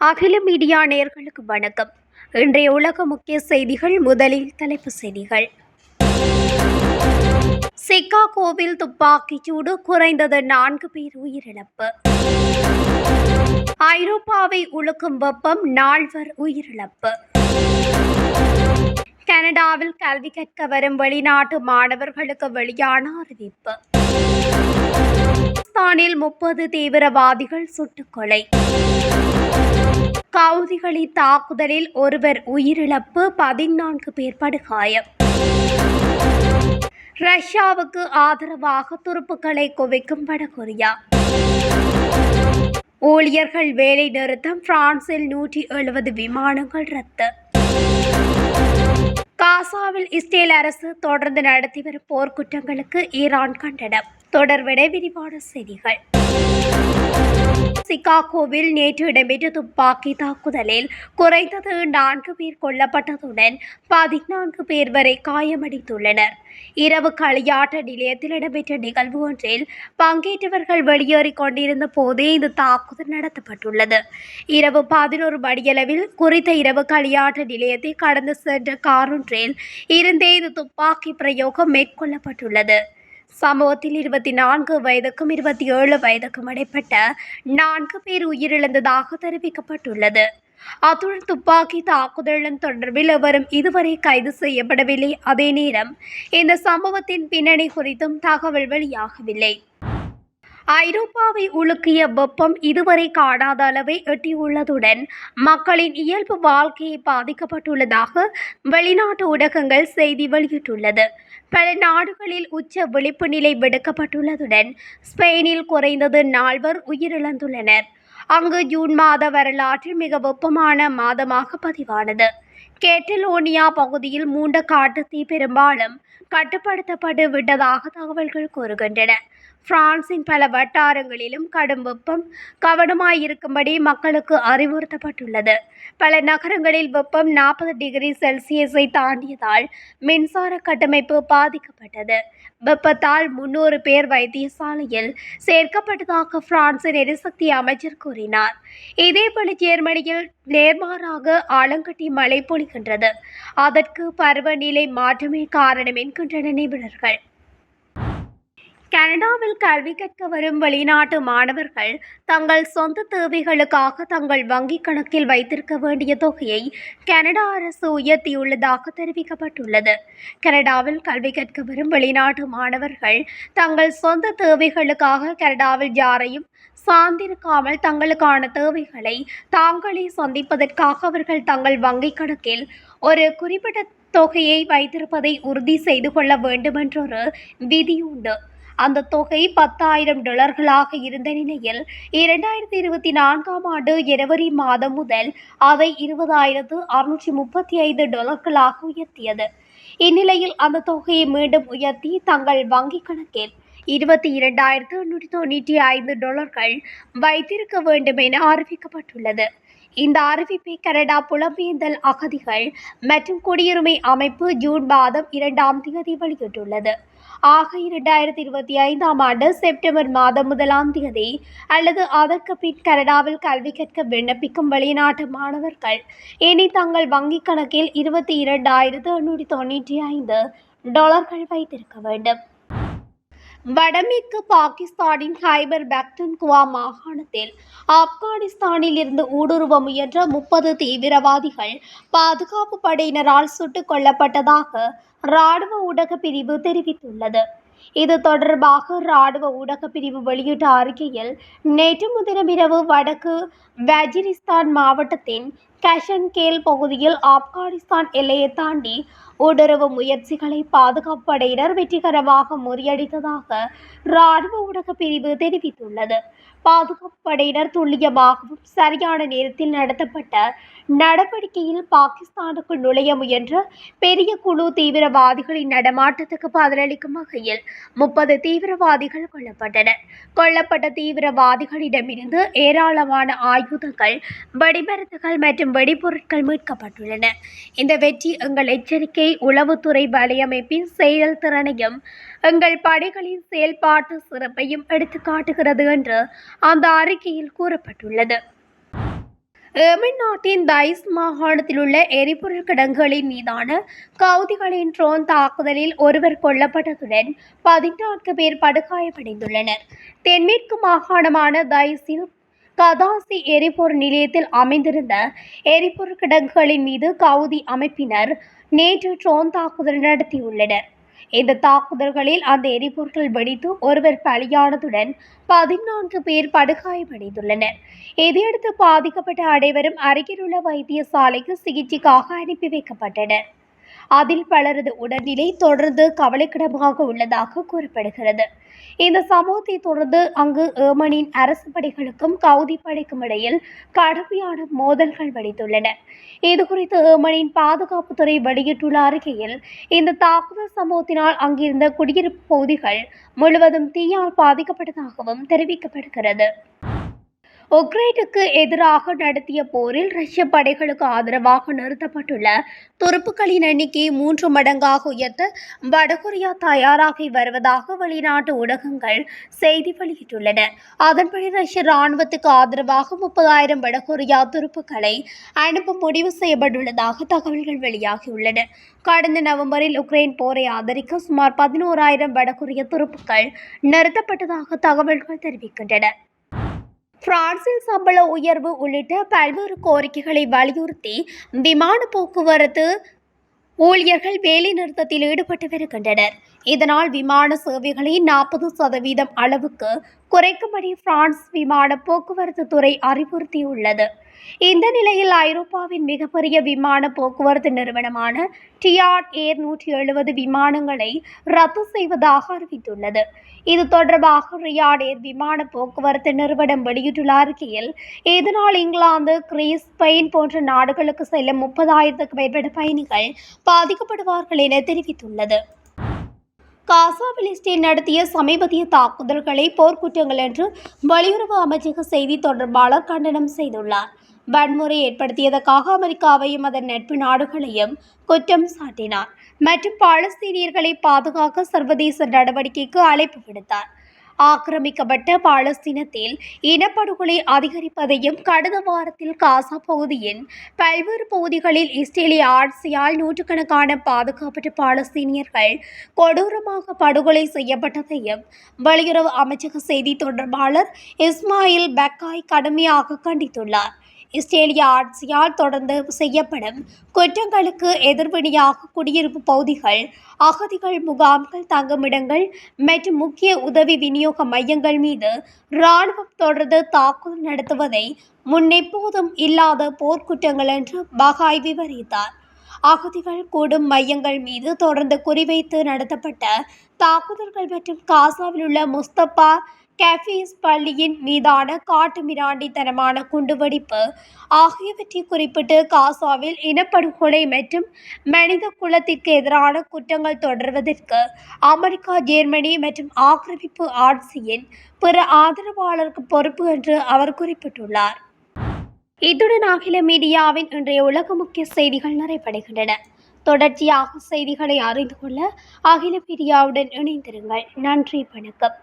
அகில மீடியா நேயர்களுக்கு வணக்கம். இன்றைய உலக முக்கிய செய்திகள். முதலில் தலைப்புச் செய்திகள். சிகாகோவில் துப்பாக்கிச்சூடு, குறைந்தது 4 பேர் உயிரிழப்பு. ஐரோப்பாவை உலுக்கும் வெப்பம், 4 உயிரிழப்பு. கனடாவில் கல்வி கற்க வரும் வெளிநாட்டு மாணவர்களுக்கு வெளியான அறிவிப்பு. பாகிஸ்தானில் 30 தீவிரவாதிகள் சுட்டுக்கொலை. கவுதிகளின் தாக்குதலில் ஒருவர் உயிரிழப்பு, 14 பேர் படுகாயம். ரஷ்யாவுக்கு ஆதரவாக துருப்புக்களை குவிக்கும் வடகொரியா. ஊழியர்கள் வேலை நிறுத்தம், பிரான்சில் 170 விமானங்கள் ரத்து. காசாவில் இஸ்ரேல் அரசு தொடர்ந்து நடத்தி வரும் போர்க்குற்றங்களுக்கு ஈரான் கண்டனம். தொடர்பட விரிவான செய்திகள். சிகாகோவில் நேற்று இடம்பெற்ற துப்பாக்கி தாக்குதலில் குறைந்தது 4 பேர் கொல்லப்பட்டதுடன் 14 பேர் வரை காயமடைந்துள்ளனர். இரவு களியாட்ட நிலையத்தில் இடம்பெற்ற நிகழ்வு ஒன்றில் பங்கேற்றவர்கள் வெளியேறிக் கொண்டிருந்த போதே இந்த தாக்குதல் நடத்தப்பட்டுள்ளது. இரவு 11 மணியளவில் குறித்த இரவு களியாட்ட நிலையத்தை கடந்து சென்ற காரொன்றில் இருந்தே இந்த துப்பாக்கி பிரயோகம் மேற்கொள்ளப்பட்டுள்ளது. சம்பவத்தில் 24 வயதுக்கும் 27 வயதுக்கும் இடைப்பட்ட 4 பேர் உயிரிழந்ததாக தெரிவிக்கப்பட்டுள்ளது. அத்துடன் துப்பாக்கி தாக்குதலுடன் தொடர்பில் எவரும் இதுவரை கைது செய்யப்படவில்லை. அதே நேரம் இந்த சம்பவத்தின் பின்னணி குறித்தும் தகவல் வெளியாகவில்லை. ஐரோப்பாவை உலுக்கிய வெப்பம் இதுவரை காணாத அளவை எட்டியுள்ளதுடன் மக்களின் இயல்பு வாழ்க்கையை பாதிக்கப்பட்டுள்ளதாக வெளிநாட்டு ஊடகங்கள் செய்தி வெளியிட்டுள்ளது. பல நாடுகளில் உச்ச விழிப்பு நிலை விடுக்கப்பட்டுள்ளதுடன் ஸ்பெயினில் குறைந்தது 4 உயிரிழந்துள்ளனர். அங்கு ஜூன் மாத வரலாற்றில் மிக வெப்பமான மாதமாக பதிவானது. கேட்டலோனியா பகுதியில் மூண்ட காட்டுத்தீ பெரும்பாலும் கட்டுப்படுத்தப்பட்டு விட்டதாக தகவல்கள் கூறுகின்றன. பிரான்சின் பல வட்டாரங்களிலும் கடும் வெப்பம், கவனமாயிருக்கும்படி மக்களுக்கு அறிவுறுத்தப்பட்டுள்ளது. பல நகரங்களில் வெப்பம் 40 டிகிரி செல்சியஸை தாண்டியதால் மின்சார கட்டமைப்பு பாதிக்கப்பட்டது. வெப்பத்தால் 300 பேர் வைத்தியசாலையில் சேர்க்கப்பட்டதாக பிரான்சின் எரிசக்தி அமைச்சர் கூறினார். இதேபோல ஜெர்மனியில் நேர்மாறாக ஆலங்கட்டி மழை பொழிகின்றது. அதற்கு பருவநிலை மாற்றமே காரணம் என்கின்றனர் நிபுணர்கள். கனடாவில் கல்வி கற்க வரும் வெளிநாட்டு மாணவர்கள் தங்கள் சொந்த தேவைகளுக்காக தங்கள் வங்கிக் கணக்கில் வைத்திருக்க வேண்டிய தொகையை கனடா அரசு உயர்த்தியுள்ளதாக தெரிவிக்கப்பட்டுள்ளது. கனடாவில் கல்வி கற்க வரும் வெளிநாட்டு மாணவர்கள் தங்கள் சொந்த தேவைகளுக்காக கனடாவில் யாரையும் சார்ந்திருக்காமல் தங்களுக்கான தேவைகளை தாங்களே சந்திப்பதற்காக அவர்கள் தங்கள் வங்கிக் கணக்கில் ஒரு குறிப்பிட்ட தொகையை வைத்திருப்பதை உறுதி செய்து கொள்ள வேண்டும் என்றொரு விதி உண்டு. அந்த தொகை $10,000 இருந்த நிலையில் 2024 ஆண்டு ஜனவரி மாதம் முதல் அதை $20,635 உயர்த்தியது. இந்நிலையில் அந்த தொகையை மீண்டும் உயர்த்தி தங்கள் வங்கிக் கணக்கில் $22,895 வைத்திருக்க வேண்டும் என அறிவிக்கப்பட்டுள்ளது. இந்த அறிவிப்பை கனடா புலம்பெயர்ந்தல் அகதிகள் மற்றும் குடியுரிமை அமைப்பு ஜூன் மாதம் 2ஆம் தேதி வெளியிட்டுள்ளது. ஆக 2025 ஆண்டு செப்டம்பர் மாதம் 1ஆம் தேதி அல்லது அதற்கு பின் கனடாவில் கல்வி கற்க விண்ணப்பிக்கும் வெளிநாட்டு மாணவர்கள் இனி தங்கள் வங்கிக் கணக்கில் $22,895 வைத்திருக்க வேண்டும். வடமேற்கு பாகிஸ்தானின் ஹைபர் பக்துன்குவா மாகாணத்தில் ஆப்கானிஸ்தானில் இருந்து ஊடுருவ முயன்ற 30 தீவிரவாதிகள் பாதுகாப்பு படையினரால் சுட்டுக் கொல்லப்பட்டதாக இராணுவ ஊடக பிரிவு தெரிவித்துள்ளது. இது தொடர்பாக இராணுவ ஊடக பிரிவு வெளியிட்ட அறிக்கையில், நேற்று முன்தினம் இரவு வடக்கு வஜிரிஸ்தான் மாவட்டத்தின் கஷன்கேல் பகுதியில் ஆப்கானிஸ்தான் எல்லையை தாண்டி ஊடுருவு முயற்சிகளை பாதுகாப்பு படையினர் வெற்றிகரமாக முறியடித்ததாக இராணுவ ஊடக பிரிவு தெரிவித்துள்ளது. பாதுகாப்பு படையினர் துல்லியமாகவும் சரியான நேரத்தில் நடத்தப்பட்ட நடவடிக்கையில் பாகிஸ்தானுக்குள் நுழைய முயன்ற பெரிய குழு தீவிரவாதிகளின் நடமாட்டத்துக்கு பதிலளிக்கும் வகையில் 30 தீவிரவாதிகள் கொல்லப்பட்டனர். கொல்லப்பட்ட தீவிரவாதிகளிடமிருந்து ஏராளமான ஆயுதங்கள், வெடிமருந்துகள் மற்றும் மற்றும் வெடிபொருட்கள் மீட்கப்பட்டுள்ளன. இந்த வெற்றி எங்கள் எச்சரிக்கை உளவுத்துறை வலையமைப்பின் செயல்திறனையும் எங்கள் படைகளின் செயல்பாட்டு சிறப்பையும் எடுத்துக்காட்டுகிறது என்று அந்த அறிக்கையில் கூறப்பட்டுள்ளது. ஏமன் நாட்டின் தைஸ் மாகாணத்தில் உள்ள எரிபொருள் கிடங்குகளின் மீதான கவுதிகளின் ட்ரோன் தாக்குதலில் ஒருவர் கொல்லப்பட்டதுடன் 14 பேர் படுகாயமடைந்துள்ளனர். தென்மேற்கு மாகாணமான தைஸில் கதாசி எரிபொருள் நிலையத்தில் அமைந்திருந்த எரிபொருள் கிடங்குகளின் மீது கவுதி அமைப்பினர் நேற்று ட்ரோன் தாக்குதல் நடத்தியுள்ளனர். இந்த தாக்குதல்களில் அந்த எரிபொருட்கள் வெடித்து ஒருவர் பலியானதுடன் 14 பேர் படுகாயமடைந்துள்ளனர். இதையடுத்து பாதிக்கப்பட்ட அனைவரும் அருகிலுள்ள வைத்தியசாலைக்கு சிகிச்சைக்காக அனுப்பி வைக்கப்பட்டனர். அதில் பலரது உடல்நிலை தொடர்ந்து கவலைக்கிடமாக உள்ளதாக கூறப்படுகிறது. இந்த சம்பவத்தை தொடர்ந்து அங்கு ஏமனின் அரசு படைகளுக்கும் கவுதி படைக்கும் இடையில் கடுமையான மோதல்கள் வெடித்துள்ளன. இதுகுறித்து ஏமனின் பாதுகாப்புத்துறை வெளியிட்டுள்ள அறிக்கையில், இந்த தாக்குதல் சம்பவத்தினால் அங்கிருந்த குடியிருப்பு பகுதிகள் முழுவதும் தீயால் பாதிக்கப்பட்டதாகவும் தெரிவிக்கப்படுகிறது. உக்ரைனுக்கு எதிராக நடத்திய போரில் ரஷ்ய படைகளுக்கு ஆதரவாக நிறுத்தப்பட்டுள்ள துருப்புக்களின் எண்ணிக்கையை 3 மடங்காக உயர்த்த வடகொரியா தயாராகி வருவதாக வெளிநாட்டு ஊடகங்கள் செய்தி வெளியிட்டுள்ளன. அதன்படி ரஷ்ய இராணுவத்துக்கு ஆதரவாக 30,000 வடகொரியா துருப்புக்களை அனுப்ப முடிவு செய்யப்பட்டுள்ளதாக தகவல்கள் வெளியாகியுள்ளன. கடந்த நவம்பரில் உக்ரைன் போரை ஆதரிக்க சுமார் 11,000 வடகொரிய துருப்புக்கள் நிறுத்தப்பட்டதாக தகவல்கள் தெரிவிக்கின்றன. பிரான்சில் சம்பள உயர்வு உள்ளிட்ட பல்வேறு கோரிக்கைகளை வலியுறுத்தி விமான போக்குவரத்து ஊழியர்கள் வேலைநிறுத்தத்தில் ஈடுபட்டு வருகின்றனர். இதனால் விமான சேவைகளை 40% அளவுக்கு குறைக்கும்படி பிரான்ஸ் விமான போக்குவரத்து துறை அறிவுறுத்தியுள்ளது. இந்த நிலையில் ஐரோப்பாவின் மிகப்பெரிய விமான போக்குவரத்து நிறுவனமான டியாட் ஏர் 170 விமானங்களை ரத்து செய்வதாக அறிவித்துள்ளது. இது தொடர்பாக ரியாட் ஏர் விமான போக்குவரத்து நிறுவனம் வெளியிட்டுள்ள அறிக்கையில், இதனால் இங்கிலாந்து, கிரீஸ், ஸ்பெயின் போன்ற நாடுகளுக்கு செல்லும் 30,000க்கும் மேற்பட்ட பயணிகள் பாதிக்கப்படுவார்கள் என தெரிவித்துள்ளது. காசாவில் இஸ்ரேல் நடத்திய சமீபத்திய தாக்குதல்களை போர்க்குற்றங்கள் என்று வெளியுறவு அமைச்சக செய்தி தொடர்பாளர் கண்டனம் செய்துள்ளார். வன்முறை ஏற்படுத்தியதற்காக அமெரிக்காவையும் அதன் நட்பு நாடுகளையும் குற்றம் சாட்டினார் மற்றும் பாலஸ்தீனியர்களை பாதுகாக்க சர்வதேச நடவடிக்கைக்கு அழைப்பு விடுத்தார். ஆக்கிரமிக்கப்பட்ட பாலஸ்தீனத்தில் இனப்படுகொலை அதிகரிப்பதையும் கடந்த வாரத்தில் காசா பகுதியின் பல்வேறு பகுதிகளில் இஸ்ரேலிய ஆட்சியால் நூற்றுக்கணக்கான பாதுகாப்பற்ற பாலஸ்தீனியர்கள் கொடூரமாக படுகொலை செய்யப்பட்டதையும் வெளியுறவு அமைச்சக செய்தி தொடர்பாளர் இஸ்மாயில் பக்காய் கடுமையாக கண்டித்துள்ளார். இஸ்ரேலிய ஆட்சியால் தொடர்ந்து செய்யப்படும் குற்றங்களுக்கு எதிர்வினையாக குடியிருப்பு பகுதிகள், அகதிகள் முகாம்கள், தங்குமிடங்கள் மற்றும் முக்கிய உதவி விநியோக மையங்கள் மீது இராணுவம் தொடர்ந்து தாக்குதல் நடத்துவதை முன்னெப்போதும் இல்லாத போர்க்குற்றங்கள் என்று பகாய் விவரித்தார். அகதிகள் கூடும் மையங்கள் மீது தொடர்ந்து குறிவைத்து நடத்தப்பட்ட தாக்குதல்கள் மற்றும் காசாவில் உள்ள முஸ்தபா கஃபீஸ் பள்ளியின் மீதான காட்டுமிராண்டித்தனமான குண்டுவெடிப்பு ஆகியவற்றை குறிப்பிட்டு காசாவில் இனப்படுகொலை மற்றும் மனித குலத்திற்கு எதிரான குற்றங்கள் தொடர்வதற்கு அமெரிக்கா, ஜெர்மனி மற்றும் ஆக்கிரமிப்பு ஆட்சியின் பிற ஆதரவாளருக்கு பொறுப்பு என்று அவர் குறிப்பிட்டுள்ளார். இத்துடன் அகில மீடியாவின் இன்றைய உலக முக்கிய செய்திகள் நிறைவடைகின்றன. தொடர்ச்சியாக செய்திகளை அறிந்து கொள்ள அகில மீடியாவுடன் இணைந்திருங்கள். நன்றி, வணக்கம்.